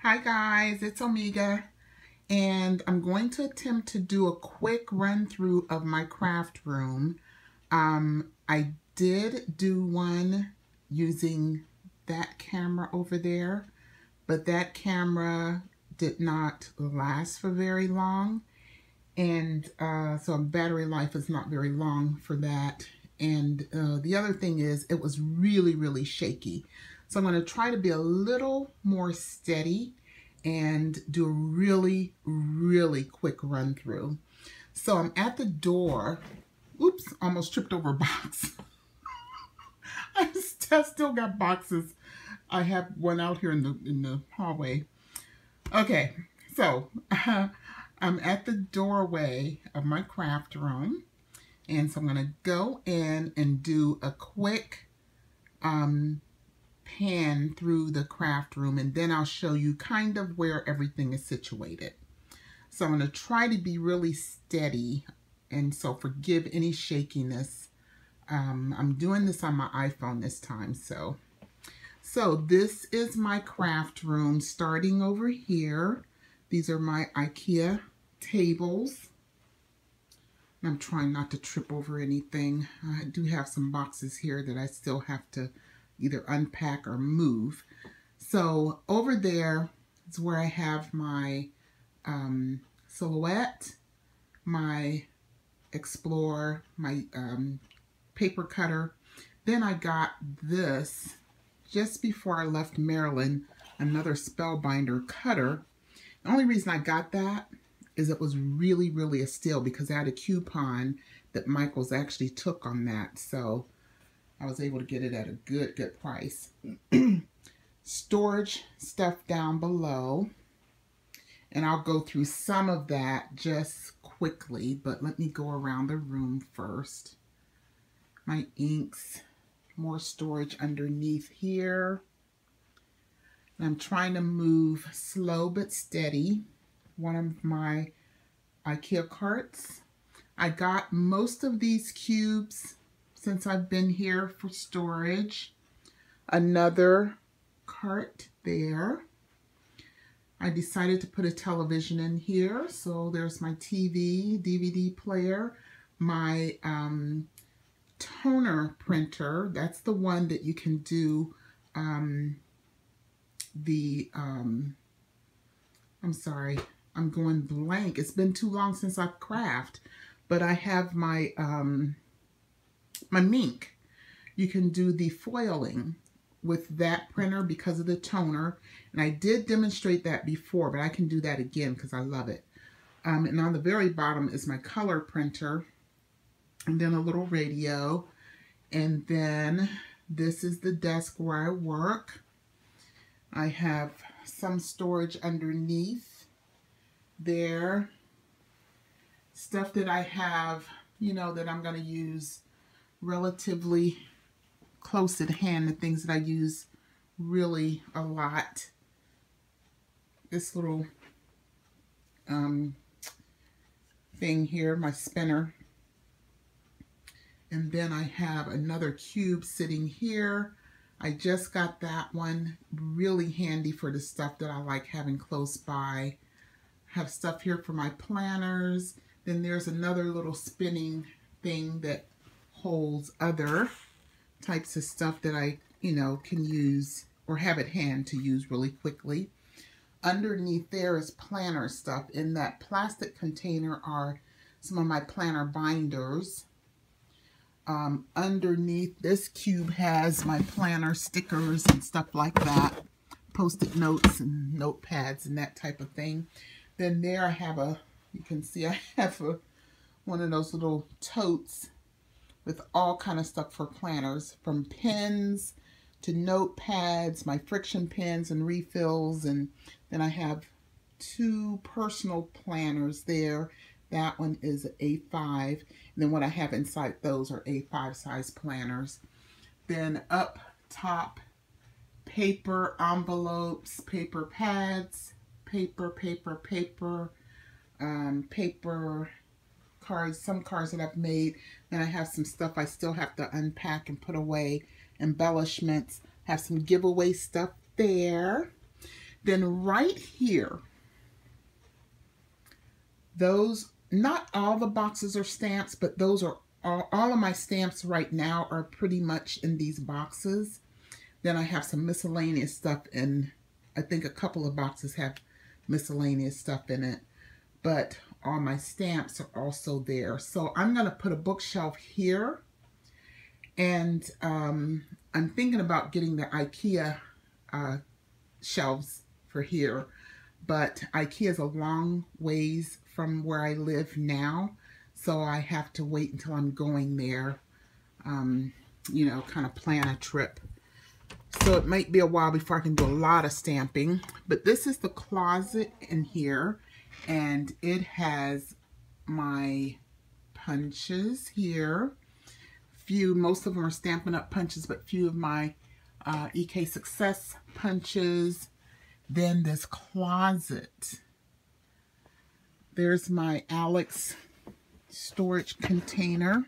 Hi guys, it's Omega, and I'm going to attempt to do a quick run through of my craft room. I did do one using that camera over there, but that camera did not last for very long, and so battery life is not very long for that. And the other thing is it was really shaky. So I'm going to try to be a little more steady and do a really quick run through. So I'm at the door. Oops, almost tripped over a box. I still got boxes. I have one out here in the hallway. Okay, so I'm at the doorway of my craft room. And so I'm going to go in and do a quick pan through the craft room, and then I'll show you kind of where everything is situated. So I'm going to try to be really steady, and so forgive any shakiness. I'm doing this on my iPhone this time. So this is my craft room starting over here. These are my IKEA tables. I'm trying not to trip over anything. I do have some boxes here that I still have to either unpack or move. So over there is where I have my silhouette, my Explorer, my paper cutter. Then I got this just before I left Maryland, another Spellbinder cutter. The only reason I got that is it was really a steal because I had a coupon that Michael's actually took on that. So I was able to get it at a good price. Storage stuff down below. And I'll go through some of that just quickly, but let me go around the room first. My inks, more storage underneath here. And I'm trying to move slow but steady. One of my IKEA carts. I got most of these cubes since I've been here for storage. Another cart there. I decided to put a television in here. So there's my TV, DVD player, my toner printer. That's the one that you can do I'm sorry, I'm going blank. It's been too long since I've crafted, but I have my my Mink. You can do the foiling with that printer because of the toner, and I did demonstrate that before, but I can do that again because I love it. And on the very bottom is my color printer, and then a little radio, and then this is the desk where I work. I have some storage underneath there. Stuff that I have, you know, that I'm going to use relatively close at hand, the things that I use really a lot. This little thing here, my spinner. And then I have another cube sitting here. I just got that one, really handy for the stuff that I like having close by. I have stuff here for my planners. Then there's another little spinning thing that holds other types of stuff that I, you know, can use or have at hand to use really quickly. Underneath there is planner stuff. In that plastic container are some of my planner binders. Underneath this cube has my planner stickers and stuff like that, post-it notes and notepads and that type of thing. Then there I have you can see I have one of those little totes with all kind of stuff for planners, from pens to notepads, my friction pens and refills, and then I have two personal planners there. That one is an A5, and then what I have inside those are A5 size planners. Then up top, paper envelopes, paper pads, paper cards, some cards that I've made. Then I have some stuff I still have to unpack and put away, embellishments, have some giveaway stuff there. Then right here, those, not all the boxes are stamps, but those are all of my stamps right now are pretty much in these boxes. Then I have some miscellaneous stuff, and I think a couple of boxes have miscellaneous stuff in it, but all my stamps are also there. So I'm going to put a bookshelf here, and I'm thinking about getting the IKEA shelves for here, but IKEA is a long ways from where I live now, so I have to wait until I'm going there, you know, kind of plan a trip. So it might be a while before I can do a lot of stamping. But this is the closet in here, and it has my punches here. Most of them are Stampin' Up! Punches, but few of my EK Success punches. Then this closet. There's my Alex storage container.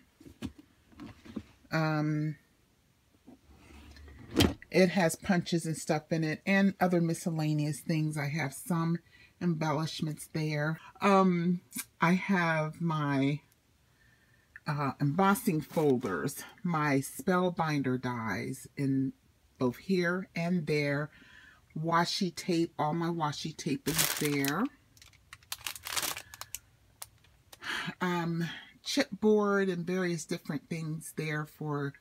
It has punches and stuff in it and other miscellaneous things. I have some embellishments there. I have my embossing folders, my spellbinder dies in both here and there. Washi tape, all my washi tape is there. Chipboard and various different things there for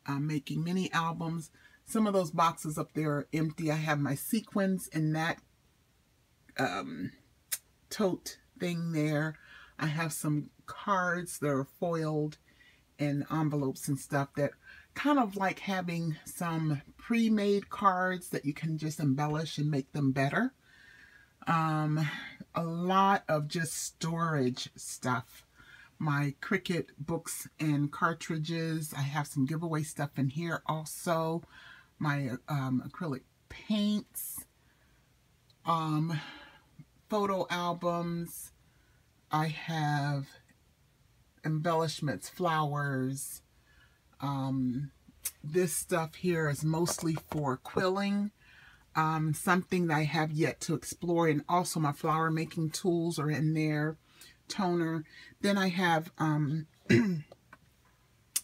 making mini albums. Some of those boxes up there are empty. I have my sequins in that tote thing there. I have some cards that are foiled and envelopes and stuff that kind of like having some pre-made cards that you can just embellish and make them better. A lot of just storage stuff. My Cricut books and cartridges. I have some giveaway stuff in here also. My acrylic paints, photo albums. I have embellishments, flowers. This stuff here is mostly for quilling. Something that I have yet to explore, and also my flower making tools are in there. Toner. Then I have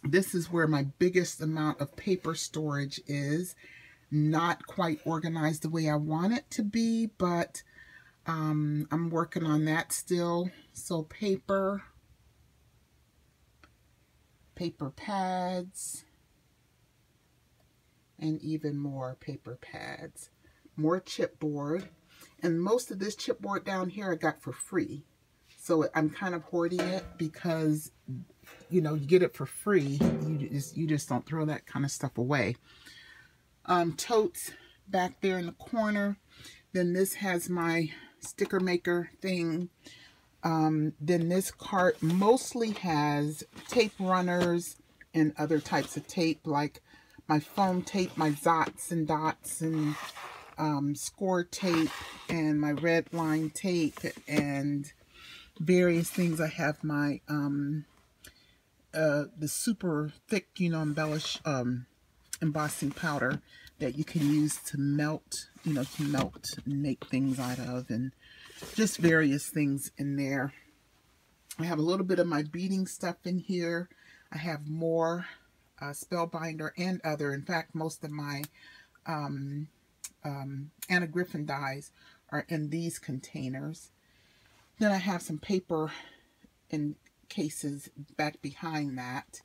this is where my biggest amount of paper storage is. Not quite organized the way I want it to be, but I'm working on that still. So paper pads, and even more paper pads. More chipboard. And most of this chipboard down here I got for free. So I'm kind of hoarding it because, you know, you get it for free. You just don't throw that kind of stuff away. Totes back there in the corner. Then this has my sticker maker thing. Then this cart mostly has tape runners and other types of tape, like my foam tape, my Zots and Dots, and score tape, and my red line tape, and various things. I have my the super thick, you know, embossing powder that you can use to melt, you know, to melt and make things out of, and just various things in there. I have a little bit of my beading stuff in here. I have more spellbinder and other. In fact, most of my Anna Griffin dies are in these containers. Then I have some paper in cases back behind that.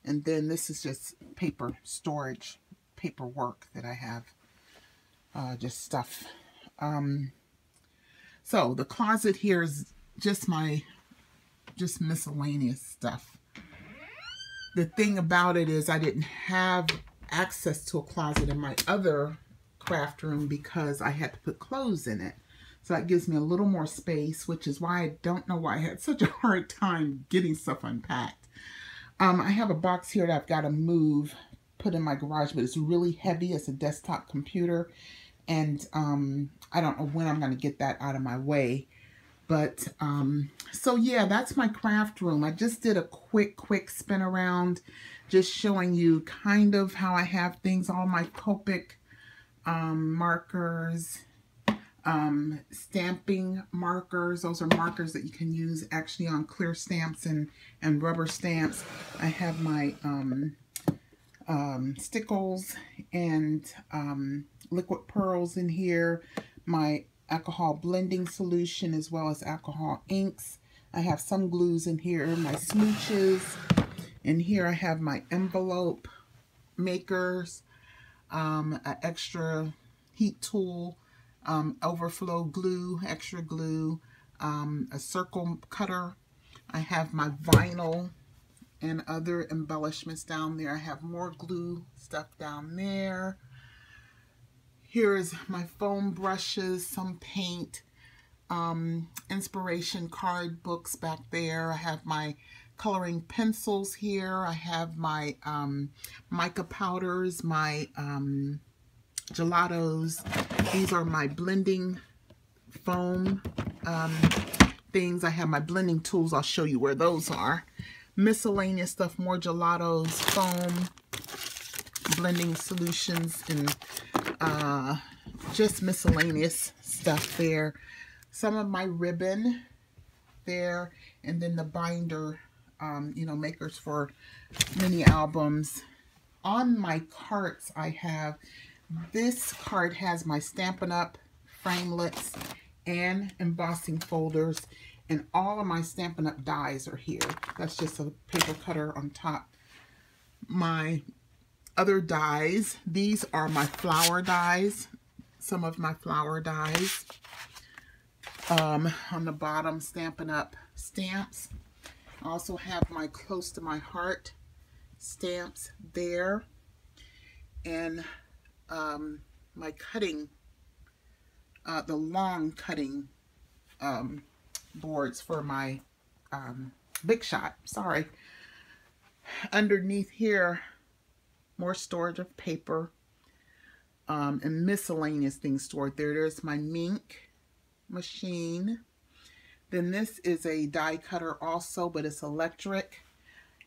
And then this is just paper storage, paperwork that I have, just stuff. So the closet here is just miscellaneous stuff. The thing about it is I didn't have access to a closet in my other craft room because I had to put clothes in it. So that gives me a little more space, which is why I don't know why I had such a hard time getting stuff unpacked. I have a box here that I've got to move, put in my garage, but it's really heavy. It's a desktop computer, and I don't know when I'm going to get that out of my way. But, so yeah, that's my craft room. I just did a quick spin around, just showing you kind of how I have things, all my Copic markers, stamping markers. Those are markers that you can use actually on clear stamps and rubber stamps. I have my stickles and liquid pearls in here, my alcohol blending solution, as well as alcohol inks. I have some glues in here, my smooches. In here I have my envelope makers, an extra heat tool, overflow glue, extra glue, a circle cutter. I have my vinyl and other embellishments down there. I have more glue stuff down there. Here is my foam brushes, some paint, inspiration card books back there. I have my coloring pencils here. I have my mica powders, my gelatos. These are my blending foam things. I have my blending tools. I'll show you where those are. Miscellaneous stuff, more gelatos, foam, blending solutions, and just miscellaneous stuff there. Some of my ribbon there, and then the binder, you know, makers for mini albums. On my carts, I have, this cart has my Stampin' Up! Framelits and embossing folders, and all of my Stampin' Up! Dies are here. That's just a paper cutter on top. My other dies, these are my flower dies, some of my flower dies. On the bottom, Stampin' Up! Stamps. I also have my Close to My Heart stamps there, and my cutting, the long cutting boards for my Big Shot. Sorry. Underneath here, more storage of paper and miscellaneous things stored there. There's my Mink machine. Then this is a die cutter also, but it's electric.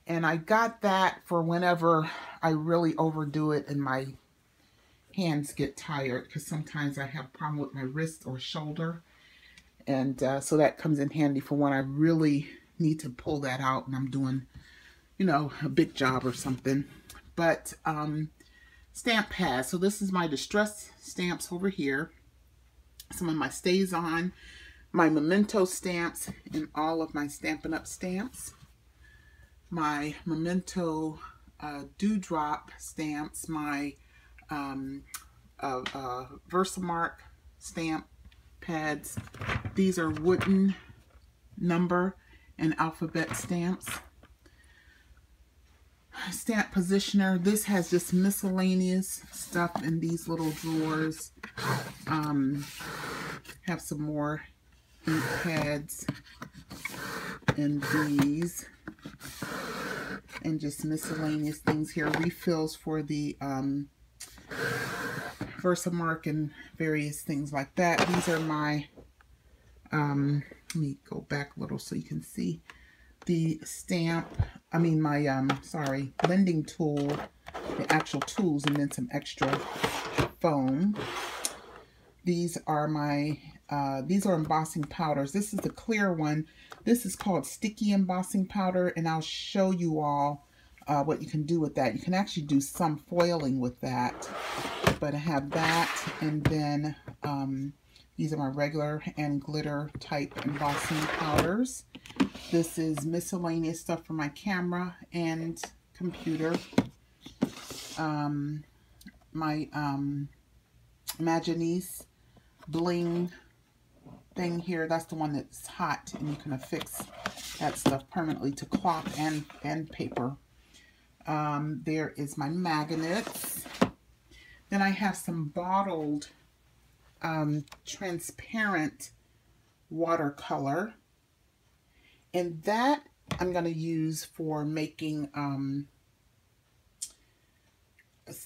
And I got that for whenever I really overdo it and my hands get tired, because sometimes I have a problem with my wrist or shoulder. And so that comes in handy for when I really need to pull that out and I'm doing, you know, a big job or something. But stamp pads. So this is my distress stamps over here. Some of my Stays On, my Memento stamps, and all of my Stampin' Up! Stamps. My Memento Dewdrop stamps, my Versamark stamp pads. These are wooden number and alphabet stamps. Stamp positioner. This has just miscellaneous stuff in these little drawers. Have some more ink pads and these, and just miscellaneous things here. Refills for the Versamark and various things like that. These are my let me go back a little so you can see the stamp, my blending tool, the actual tools, and then some extra foam. These are my these are embossing powders. This is the clear one. This is called sticky embossing powder, and I'll show you all what you can do with that. You can actually do some foiling with that, but I have that, and then these are my regular and glitter type embossing powders. This is miscellaneous stuff for my camera and computer. My Imaginese bling thing here, that's the one that's hot, and you can affix that stuff permanently to cloth and paper. There is my magnets. Then I have some bottled transparent watercolor, and that I'm going to use for making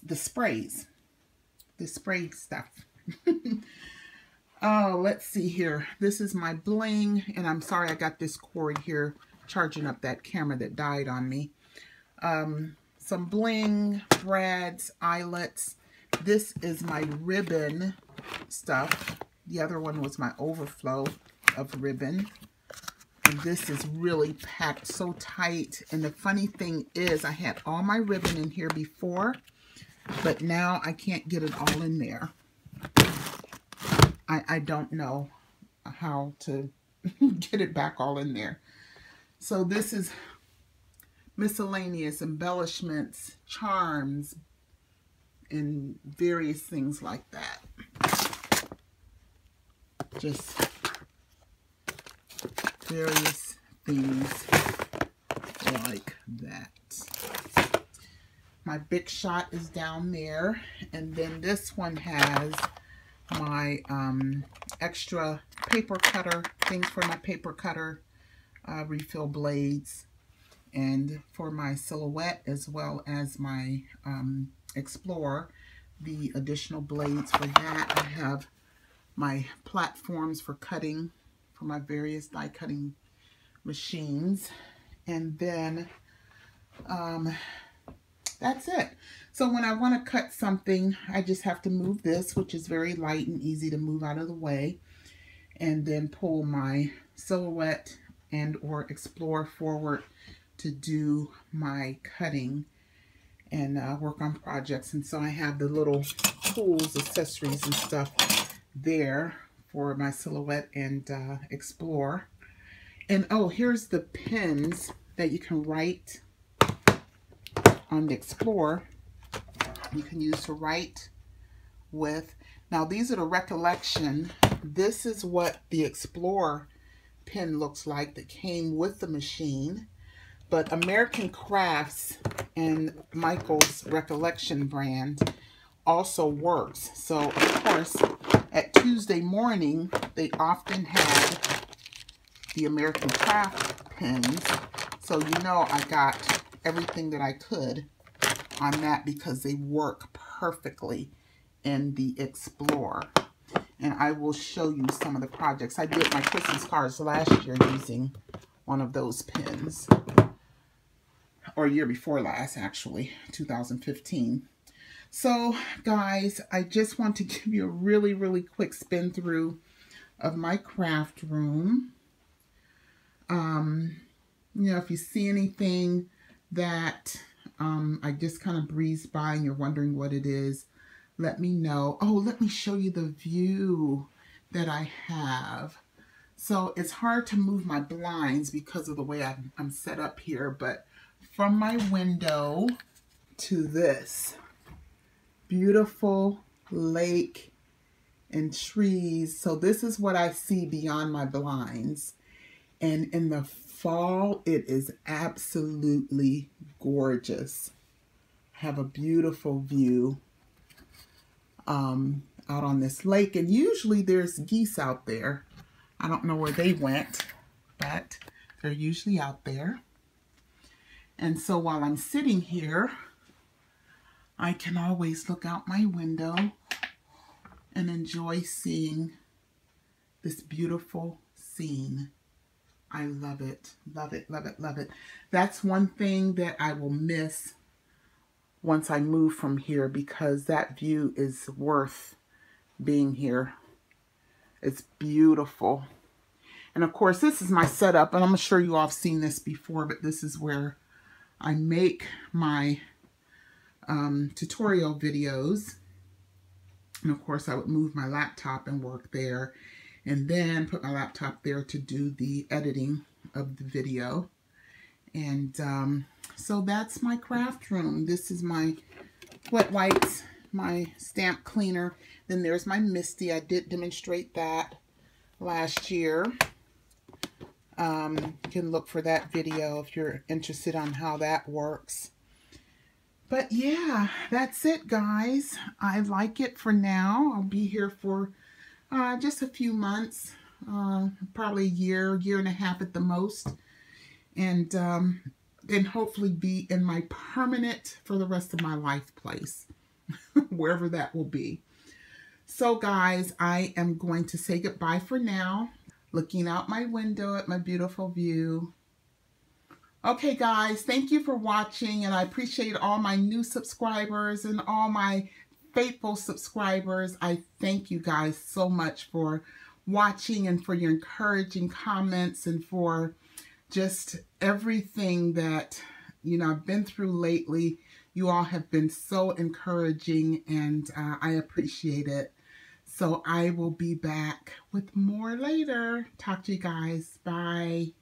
the sprays, the spray stuff. Oh, let's see here. This is my bling, and I'm sorry I got this cord here charging up that camera that died on me. Some bling, brads, eyelets. This is my ribbon stuff. The other one was my overflow of ribbon. And this is really packed so tight. And the funny thing is I had all my ribbon in here before, but now I can't get it all in there. I don't know how to get it back all in there. So this is miscellaneous embellishments, charms, and various things like that. Just various things like that. My Big Shot is down there, and then this one has my extra paper cutter, things for my paper cutter, refill blades, and for my silhouette as well as my Explorer, the additional blades for that. I have my platforms for cutting for my various die cutting machines, and then that's it. So when I want to cut something, I just have to move this, which is very light and easy to move out of the way, and then pull my silhouette and or Explorer forward to do my cutting and work on projects. And so I have the little tools, accessories and stuff there for my silhouette and Explorer. And oh, here's the pins that you can write on the Explorer. You can use to write with. Now these are the Recollection. This is what the Explorer pin looks like that came with the machine. But American Crafts and Michael's Recollection brand also works. So of course at Tuesday morning they often had the American Craft pins. So you know I got everything that I could on that because they work perfectly in the Explorer. And I will show you some of the projects. I did my Christmas cards last year using one of those pins. Or year before last, actually, 2015. So, guys, I just want to give you a really, really quick spin through of my craft room. You know, if you see anything that I just kind of breezed by and you're wondering what it is, let me know. Oh, let me show you the view that I have. So it's hard to move my blinds because of the way I'm set up here, but from my window to this beautiful lake and trees. So this is what I see beyond my blinds. And in the fall, it is absolutely gorgeous. I have a beautiful view out on this lake. And usually there's geese out there. I don't know where they went, but they're usually out there. And so while I'm sitting here, I can always look out my window and enjoy seeing this beautiful scene. I love it, love it, love it, love it. That's one thing that I will miss once I move from here, because that view is worth being here. It's beautiful. And of course, this is my setup, and I'm sure you all have seen this before, but this is where I make my tutorial videos. And of course, I would move my laptop and work there, and then put my laptop there to do the editing of the video. And so that's my craft room. This is my wet wipes, my stamp cleaner. Then there's my Misty. I did demonstrate that last year. You can look for that video if you're interested on how that works. But yeah, that's it, guys. I like it for now. I'll be here for just a few months, probably a year and a half at the most. And then hopefully be in my permanent for the rest of my life place, wherever that will be. So guys, I am going to say goodbye for now. Looking out my window at my beautiful view. Okay guys, thank you for watching, and I appreciate all my new subscribers and all my faithful subscribers, I thank you guys so much for watching and for your encouraging comments and for just everything that, you know, I've been through lately. You all have been so encouraging, and I appreciate it. So I will be back with more later. Talk to you guys. Bye.